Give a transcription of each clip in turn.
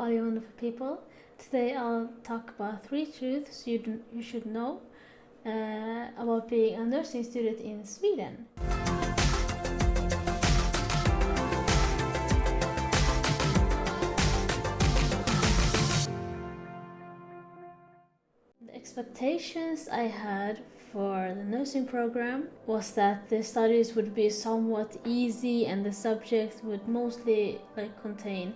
all you wonderful people. Today I'll talk about 3 truths you should know about being a nursing student in Sweden. The expectations I had for the nursing program was that the studies would be somewhat easy and the subjects would mostly contain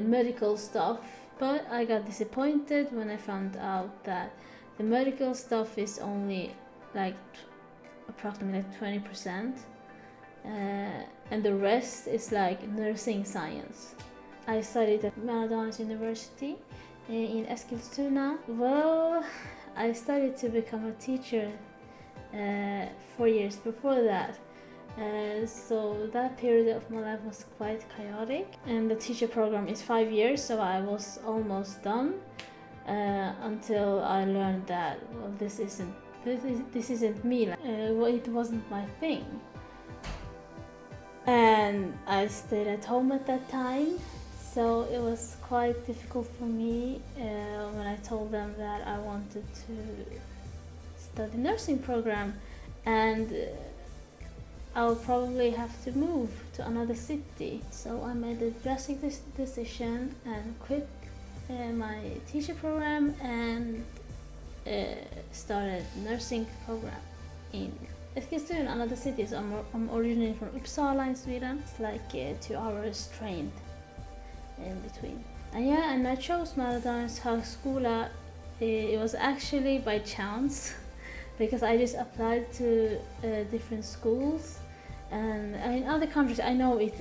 medical stuff, but I got disappointed when I found out that the medical stuff is only approximately 20%, and the rest is nursing science. I studied at Mälardalens University in Eskilstuna. Well, I studied to become a teacher 4 years before that. So that period of my life was quite chaotic, and the teacher program is 5 years, so I was almost done until I learned that this isn't me. It wasn't my thing, and I stayed at home at that time. So it was quite difficult for me when I told them that I wanted to study nursing program, and I'll probably have to move to another city. So I made a drastic decision and quit my teacher program and started nursing program in Eskilstuna, another city. So I'm originally from Uppsala in Sweden. It's 2 hours train in between. And I chose Mälardalens högskola. It was actually by chance because I just applied to different schools, and in other countries I know it's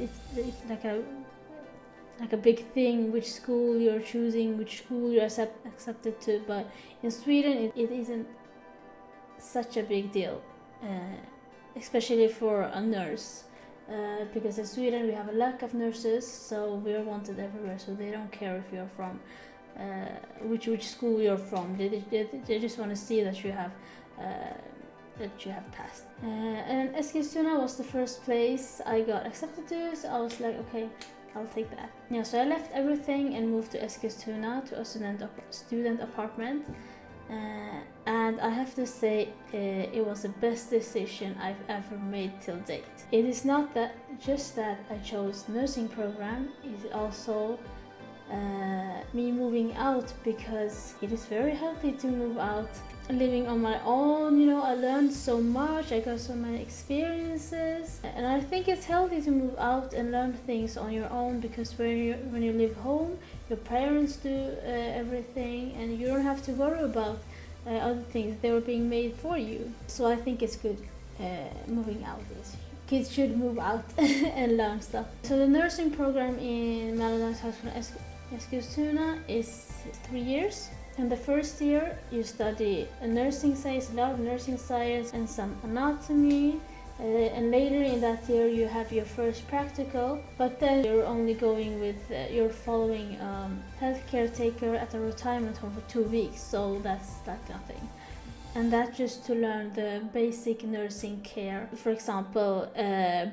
like a big thing which school you're choosing, which school you're accepted to, but in Sweden it isn't such a big deal, especially for a nurse. Because in Sweden we have a lack of nurses, so we're wanted everywhere, so they don't care if you're from which school you're from. They just want to see that you have passed. And Eskilstuna was the first place I got accepted to, so I was like, okay, I'll take that. Yeah, so I left everything and moved to Eskilstuna to a student apartment. And I have to say it was the best decision I've ever made till date. It is not just that I chose nursing program, it's also me moving out, because it is very healthy to move out. Living on my own, I learned so much, I got so many experiences, and I think it's healthy to move out and learn things on your own, because when you live home, your parents do everything and you don't have to worry about other things. They were being made for you. So I think it's good moving out. Kids should move out and learn stuff. So the nursing program in Mälardalens högskola Eskilstuna is 3 years. And the first year you study nursing science, a lot of nursing science and some anatomy. And later in that year you have your first practical, but then you're only going with, you're following healthcare taker at a retirement home for 2 weeks, so that's like nothing. And that's just to learn the basic nursing care. For example,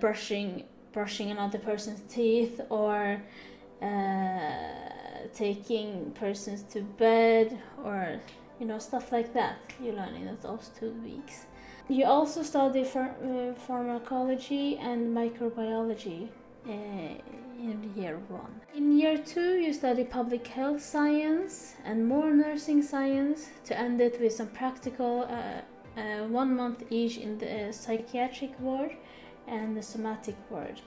brushing another person's teeth, or taking persons to bed, or stuff like that you learn in those 2 weeks. You also study pharmacology and microbiology in year 1. In year 2 you study public health science and more nursing science, to end it with some practical 1 month each in the psychiatric ward and the somatic ward.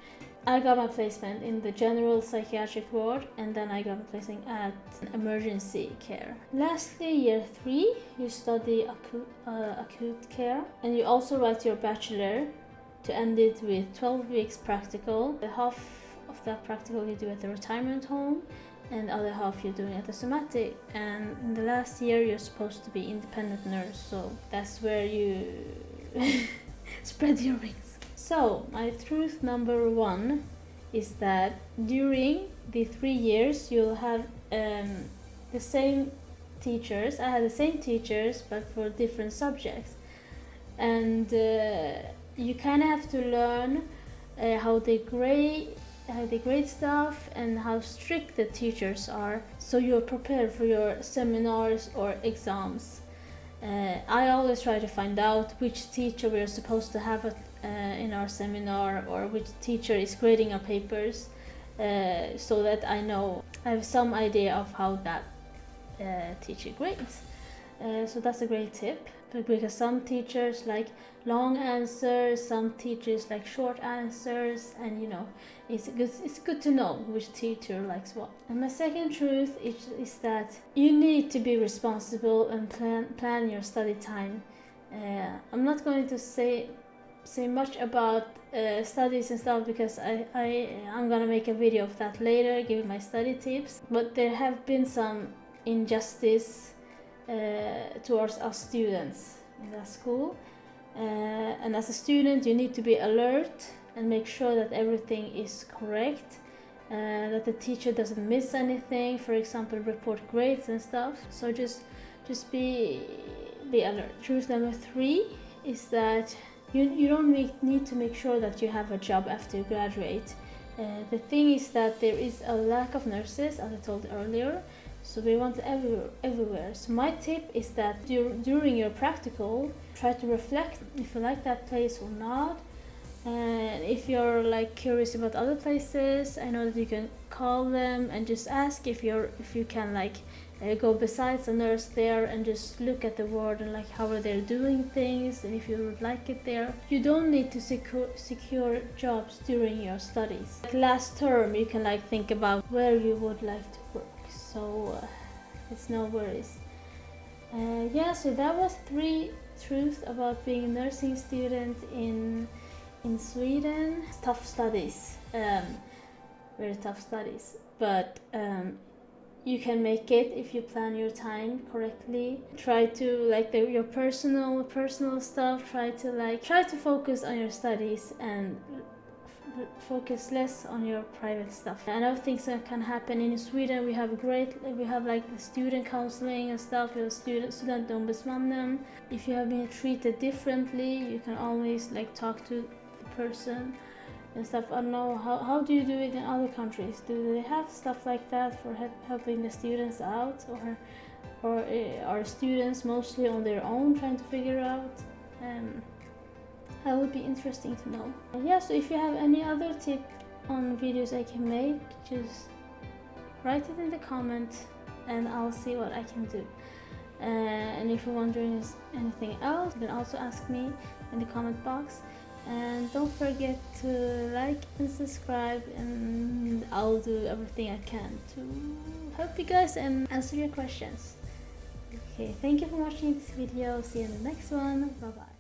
I got my placement in the general psychiatric ward, and then I got my placement at emergency care. Lastly, year 3, you study acute care, and you also write your bachelor, to end it with 12 weeks practical. The half of that practical you do at the retirement home, and the other half you're doing at the somatic. And in the last year you're supposed to be independent nurse, so that's where you spread your wings. So, my truth number 1 is that during the 3 years you'll have the same teachers. I had the same teachers, but for different subjects. And you kind of have to learn how they grade the grade stuff and how strict the teachers are, so you're prepared for your seminars or exams. I always try to find out which teacher we're supposed to have in our seminar, or which teacher is grading our papers, so that I have some idea of how that teacher grades. So that's a great tip, because some teachers like long answers, some teachers like short answers, and it's good to know which teacher likes what. And my second truth is that you need to be responsible and plan your study time. I'm not going to say much about studies and stuff, because I'm gonna make a video of that later, giving my study tips. But there have been some injustice towards us students in that school, and as a student you need to be alert and make sure that everything is correct, that the teacher doesn't miss anything, for example report grades and stuff. So just be alert. Truth number 3 is that you don't need to make sure that you have a job after you graduate. The thing is that there is a lack of nurses, as I told earlier, so we want everywhere. So my tip is that during your practical, try to reflect if you like that place or not. And if you're like curious about other places, I know that you can call them and just ask if you can like go besides a nurse there and just look at the ward and like how are they doing things, and if you would like it there. You don't need to secure jobs during your studies. Like last term you can like think about where you would like to work, so it's no worries. So that was 3 truths about being a nursing student in Sweden. It's tough studies, very tough studies, but you can make it if you plan your time correctly. Try to like your personal stuff. Try to focus on your studies and focus less on your private stuff. Another things that can happen in Sweden, we have like the student counseling and stuff. We have studentombudsmannen. If you have been treated differently, you can always like talk to the person and stuff. I don't know, how do you do it in other countries? Do they have stuff like that for helping the students out, or are students mostly on their own trying to figure out? That would be interesting to know. So if you have any other tip on videos I can make, just write it in the comment and I'll see what I can do. And if you're wondering anything else, you can also ask me in the comment box. And don't forget to like and subscribe, and I'll do everything I can to help you guys and answer your questions. Okay, thank you for watching this video. See you in the next one. Bye bye.